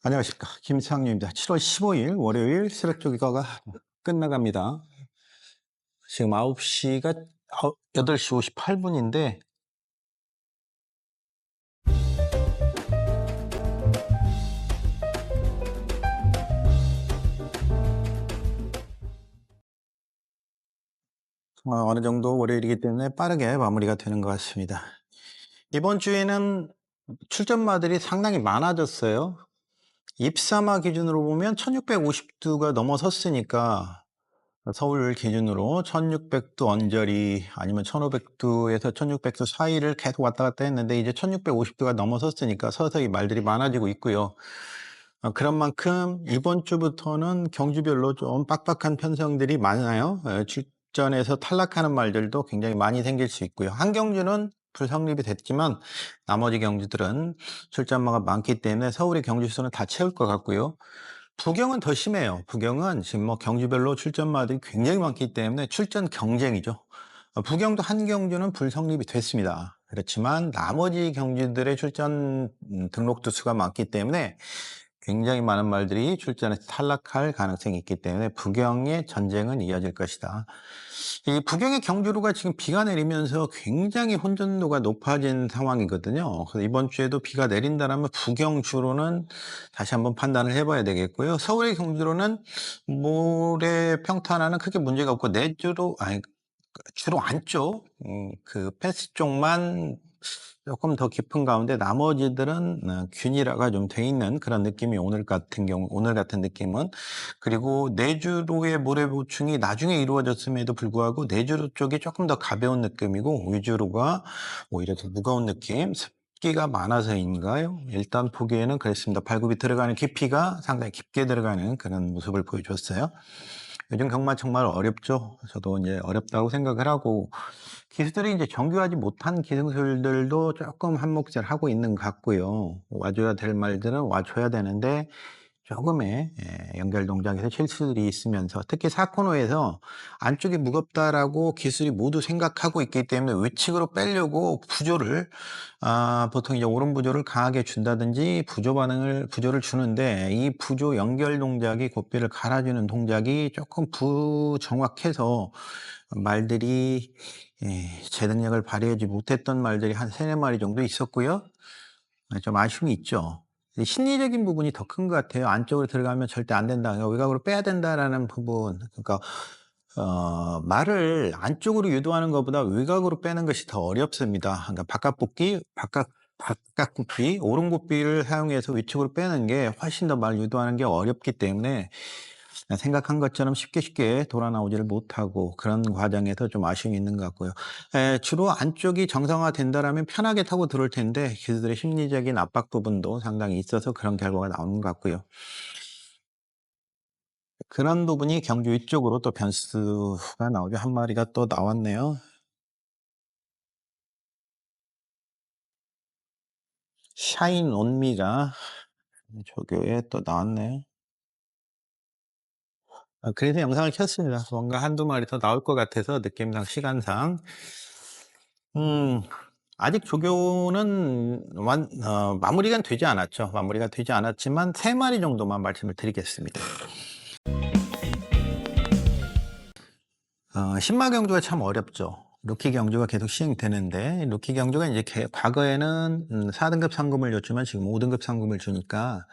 안녕하십니까. 김상윤입니다. 7월 15일 월요일 새벽 조기가가 끝나갑니다. 지금 9시가 8시 58분인데, 어느 정도 월요일이기 때문에 빠르게 마무리가 되는 것 같습니다. 이번 주에는 출전마들이 상당히 많아졌어요. 입사마 기준으로 보면 1650두가 넘어섰으니까 서울 기준으로 1600두 언저리 아니면 1500두에서 1600두 사이를 계속 왔다 갔다 했는데, 이제 1650두가 넘어섰으니까 서서히 말들이 많아지고 있고요. 그런 만큼 이번 주부터는 경주별로 좀 빡빡한 편성들이 많아요. 출전에서 탈락하는 말들도 굉장히 많이 생길 수 있고요. 한 경주는 불성립이 됐지만 나머지 경주들은 출전마가 많기 때문에 서울의 경주 수는 다 채울 것 같고요. 부경은 더 심해요. 부경은 지금 뭐 경주별로 출전마들이 굉장히 많기 때문에 출전 경쟁이죠. 부경도 한 경주는 불성립이 됐습니다. 그렇지만 나머지 경주들의 출전 등록두 수가 많기 때문에 굉장히 많은 말들이 출전에서 탈락할 가능성이 있기 때문에 부경의 전쟁은 이어질 것이다. 이 부경의 경주로가 지금 비가 내리면서 굉장히 혼돈도가 높아진 상황이거든요. 그래서 이번 주에도 비가 내린다면 부경주로는 다시 한번 판단을 해봐야 되겠고요. 서울의 경주로는 모래 평탄화는 크게 문제가 없고 내주로 아니 주로 안쪽 그 패스 쪽만 조금 더 깊은 가운데 나머지들은 균일화가 좀 돼 있는 그런 느낌이 오늘 같은 느낌은. 그리고 내주로의 모래 보충이 나중에 이루어졌음에도 불구하고 내주로 쪽이 조금 더 가벼운 느낌이고 위주로가 오히려 더 무거운 느낌. 습기가 많아서인가요? 일단 보기에는 그랬습니다. 발굽이 들어가는 깊이가 상당히 깊게 들어가는 그런 모습을 보여줬어요. 요즘 경마 정말 어렵죠. 저도 이제 어렵다고 생각을 하고, 기수들이 이제 정교하지 못한 기술들도 조금 한몫을 하고 있는 것 같고요. 와줘야 될 말들은 와줘야 되는데 조금의 연결 동작에서 실수들이 있으면서, 특히 4코너에서 안쪽이 무겁다라고 기술이 모두 생각하고 있기 때문에 외측으로 빼려고 부조를 보통 이제 오른 부조를 강하게 준다든지 부조를 주는데, 이 부조 연결 동작이 고삐를 갈아주는 동작이 조금 부정확해서 말들이 제 능력을 발휘하지 못했던 말들이 한 3-4마리 정도 있었고요. 좀 아쉬움이 있죠. 심리적인 부분이 더 큰 것 같아요. 안쪽으로 들어가면 절대 안 된다, 외곽으로 빼야 된다라는 부분. 그러니까 말을 안쪽으로 유도하는 것보다 외곽으로 빼는 것이 더 어렵습니다. 그러니까 바깥 굽비, 오른 굽비를 사용해서 위쪽으로 빼는 게 훨씬 더 말 유도하는 게 어렵기 때문에 생각한 것처럼 쉽게 돌아 나오지를 못하고, 그런 과정에서 좀 아쉬움이 있는 것 같고요. 주로 안쪽이 정상화된다라면 편하게 타고 들어올 텐데 기수들의 심리적인 압박 부분도 상당히 있어서 그런 결과가 나오는 것 같고요. 그런 부분이 경주 위쪽으로 또 변수가 나오죠. 한 마리가 또 나왔네요. 샤인 온미가 조교에 또 나왔네요. 그래서 영상을 켰습니다. 뭔가 한두 마리 더 나올 것 같아서 느낌상, 시간상. 음 아직 조교는 마무리가 되지 않았죠. 마무리가 되지 않았지만 3마리 정도만 말씀을 드리겠습니다. 신마 경주가 참 어렵죠. 루키 경주가 계속 시행되는데, 루키 경주가 이제 과거에는 4등급 상금을 줬지만 지금 5등급 상금을 주니까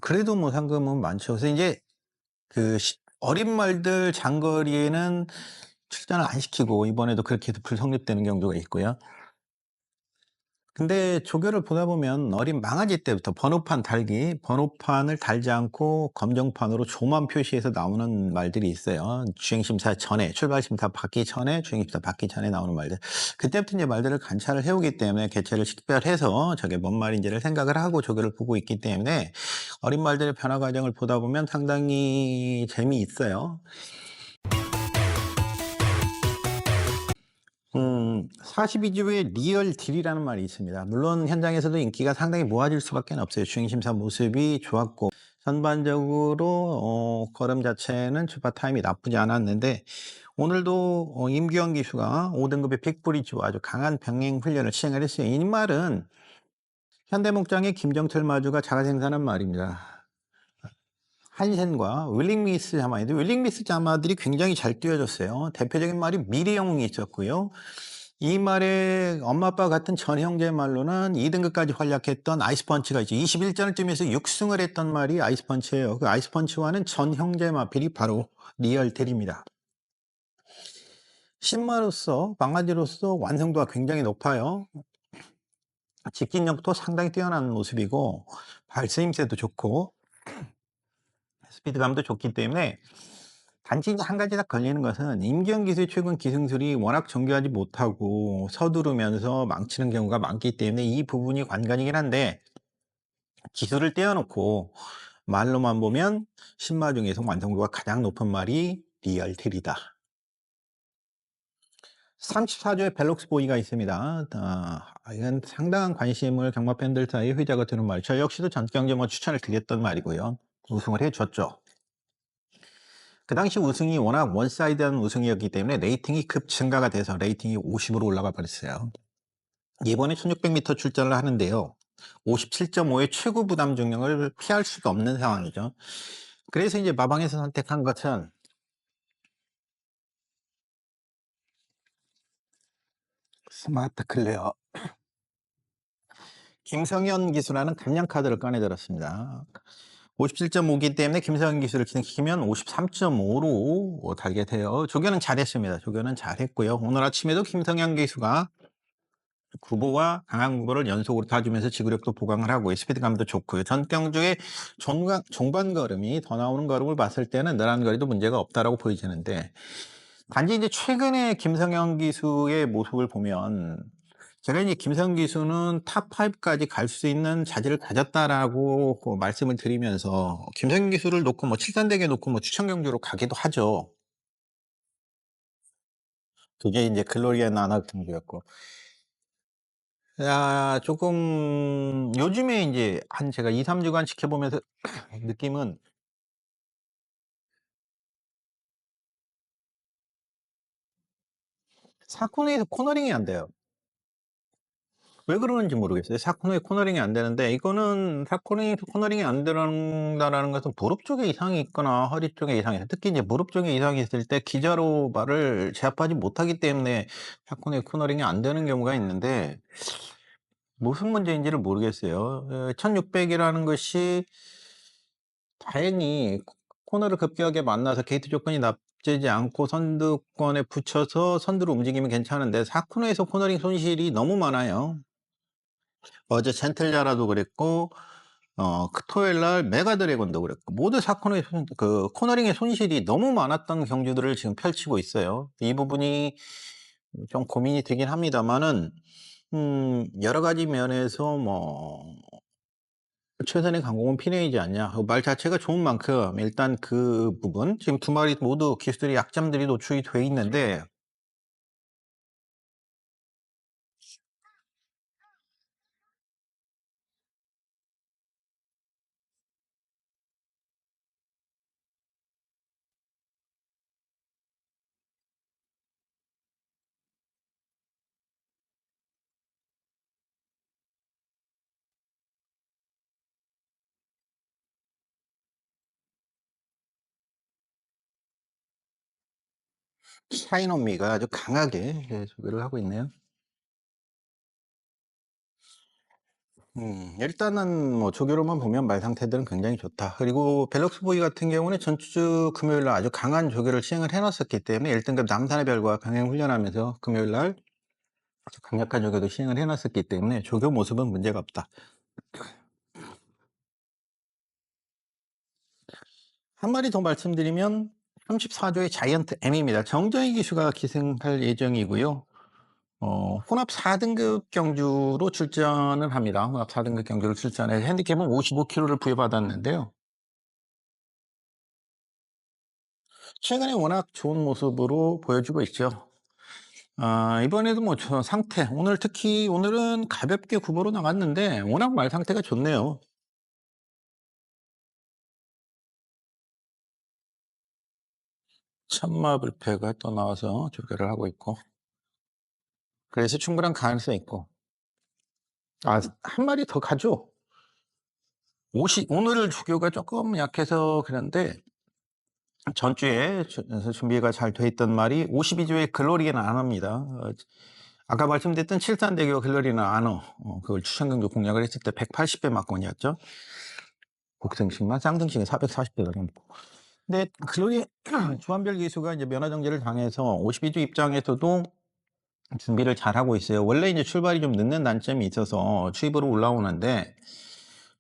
그래도 뭐 상금은 많죠. 그래서 이제 어린 말들 장거리에는 출전을 안 시키고 이번에도 그렇게 해서 불성립되는 경주가 있고요. 근데 조교를 보다 보면 어린 망아지 때부터 번호판을 달지 않고 검정판으로 조만 표시해서 나오는 말들이 있어요. 주행심사 전에, 출발심사 받기 전에, 주행심사 받기 전에 나오는 말들. 그때부터 이제 말들을 관찰을 해오기 때문에 개체를 식별해서 저게 뭔 말인지를 생각을 하고 조교를 보고 있기 때문에 어린 말들의 변화 과정을 보다 보면 상당히 재미있어요. 42주의 리얼 딜이라는 말이 있습니다. 물론 현장에서도 인기가 상당히 모아질 수밖에 없어요. 주행심사 모습이 좋았고, 전반적으로 걸음 자체는 출발 타임이 나쁘지 않았는데, 오늘도 임규영 기수가 5등급의 빅브리지와 아주 강한 병행 훈련을 시행을 했어요. 이 말은 현대목장의 김정철 마주가 자가 생산한 말입니다. 한센과 윌링미스 자마인데 윌링미스 자마들이 굉장히 잘 띄워졌어요. 대표적인 말이 미래 영웅이 있었고요. 이 말의 엄마 아빠 같은 전 형제 말로는 2등급까지 활약했던 아이스펀치가 있죠. 21전을 뛰면서 6승을 했던 말이 아이스펀치예요. 그 아이스펀치와는 전 형제 마필이 바로 리얼텔입니다. 신마로서 방아지로서 완성도가 굉장히 높아요. 직진력도 상당히 뛰어난 모습이고 발스임새도 좋고 스피드감도 좋기 때문에 단지 이제 한 가지 딱 걸리는 것은 임기영 기수의 최근 기승술이 워낙 정교하지 못하고 서두르면서 망치는 경우가 많기 때문에 이 부분이 관건이긴 한데 기술을 떼어놓고 말로만 보면 신마 중에서 완성도가 가장 높은 말이 리얼텔이다. 34조의 벨록스 보이가 있습니다. 이건 상당한 관심을 경마 팬들 사이에 회자가 되는 말. 저 역시도 전경제 추천을 드렸던 말이고요. 우승을 해줬죠. 그 당시 우승이 워낙 원사이드한 우승이었기 때문에 레이팅이 급 증가가 돼서 레이팅이 50으로 올라가 버렸어요. 이번에 1600m 출전을 하는데요. 57.5의 최고 부담 중량을 피할 수가 없는 상황이죠. 그래서 이제 마방에서 선택한 것은 스마트 클레어 김성현 기수라는 감량 카드를 꺼내들었습니다. 57.5기 때문에 김성현 기수를 진행시키면 53.5로 달게 돼요. 조교는 잘했습니다. 조교는 잘했고요. 오늘 아침에도 김성현 기수가 구보와 강한 구보를 연속으로 타주면서 지구력도 보강을 하고 스피드감도 좋고요. 전경주의 종반 걸음이 더 나오는 걸음을 봤을 때는 늘한 거리도 문제가 없다라고 보여지는데 단지 이제 최근에 김성현 기수의 모습을 보면 제가 이제 김성현 기수는 탑5까지 갈 수 있는 자질을 가졌다라고 말씀을 드리면서 김성현 기수를 놓고 뭐 칠산대게 놓고 뭐 추천 경주로 가기도 하죠. 그게 이제 글로리아 나나 경주였고. 조금 요즘에 인제 한 제가 2-3 주간 지켜보면서 느낌은 사코너에서 코너링이 안 돼요. 왜 그러는지 모르겠어요. 사코너에 코너링이 안 되는데 이거는 사코너에서 코너링이 안 된다라는 것은 무릎 쪽에 이상이 있거나 허리 쪽에 이상이 있어요. 특히 이제 무릎 쪽에 이상이 있을 때 기저로 발을 제압하지 못하기 때문에 사코너에 코너링이 안 되는 경우가 있는데 무슨 문제인지를 모르겠어요. 1600 이라는 것이 다행히 코너를 급격하게 만나서 게이트 조건이 나쁘지 않고 선두권에 붙여서 선두로 움직이면 괜찮은데 4코너에서 코너링 손실이 너무 많아요. 어제 젠틀야라도 그랬고 토요일 날 메가 드래곤도 그랬고 모두 4코너의 코너링의 손실이 너무 많았던 경주들을 지금 펼치고 있어요. 이 부분이 좀 고민이 되긴 합니다만은 여러 가지 면에서 뭐 최선의 강공은 피레이지 않냐. 그 말 자체가 좋은 만큼 일단 그 부분 지금 두 마리 모두 기술의 약점들이 노출이 돼 있는데 샤이노미가 아주 강하게 소개를 하고 있네요. 일단은 뭐 조교로만 보면 말 상태들은 굉장히 좋다. 그리고 벨럭스 보이 같은 경우는 전주 금요일 날 아주 강한 조교를 시행을 해 놨었기 때문에 1 등급 남산의 별과 병행 훈련하면서 금요일 날 아주 강력한 조교도 시행을 해 놨었기 때문에 조교 모습은 문제가 없다. 한 마리 더 말씀드리면 34조의 자이언트 M입니다. 정정희 기수가 기승할 예정이고요. 혼합 4등급 경주로 출전을 합니다. 혼합 4등급 경주를 출전해서 핸디캡은 55kg를 부여받았는데요. 최근에 워낙 좋은 모습으로 보여주고 있죠. 이번에도 뭐 저 상태, 오늘 특히 오늘은 가볍게 구보로 나갔는데 워낙 말 상태가 좋네요. 천마 불패가 또 나와서 조교를 하고 있고. 그래서 충분한 가능성이 있고. 한 마리 더 가죠. 오늘 조교가 조금 약해서 그런데 전주에 준비가 잘 돼 있던 말이 52조의 글로리는 안 합니다. 아까 말씀드렸던 칠산대교 글로리는 안 그걸 추천경도 공략을 했을 때 180배 막권이었죠. 곡등식만 쌍등식은 440배가 넘고. 근데 글로리 주한별 기수가 이제 면허정지를 당해서 52조 입장에서도 준비를 잘하고 있어요. 원래 이제 출발이 좀 늦는 단점이 있어서 추입으로 올라오는데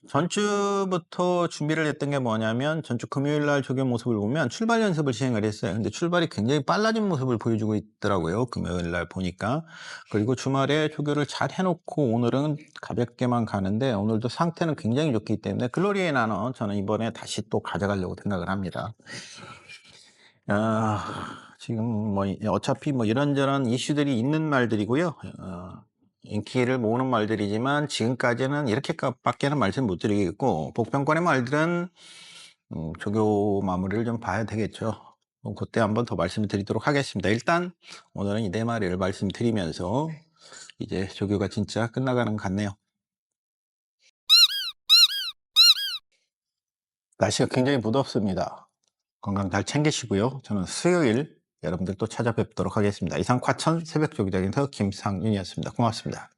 전주부터 준비를 했던 게 뭐냐면 전주 금요일 날 조교 모습을 보면 출발 연습을 시행을 했어요. 근데 출발이 굉장히 빨라진 모습을 보여주고 있더라고요. 금요일 날 보니까. 그리고 주말에 조교를 잘 해놓고 오늘은 가볍게만 가는데 오늘도 상태는 굉장히 좋기 때문에 글로리의 나눠 저는 이번에 다시 또 가져가려고 생각을 합니다. 지금 뭐 어차피 뭐 이런저런 이슈들이 있는 말들이고요. 인기를 모으는 말들이지만 지금까지는 이렇게밖에는 말씀 못 드리겠고 복병권의 말들은 조교 마무리를 좀 봐야 되겠죠. 그때 한번 더 말씀드리도록 하겠습니다. 일단 오늘은 이 네 마리를 말씀드리면서 이제 조교가 진짜 끝나가는 것 같네요. 날씨가 굉장히 무덥습니다. 건강 잘 챙기시고요. 저는 수요일 여러분들 또 찾아뵙도록 하겠습니다. 이상 과천 새벽 조기장에서 김상윤이었습니다. 고맙습니다.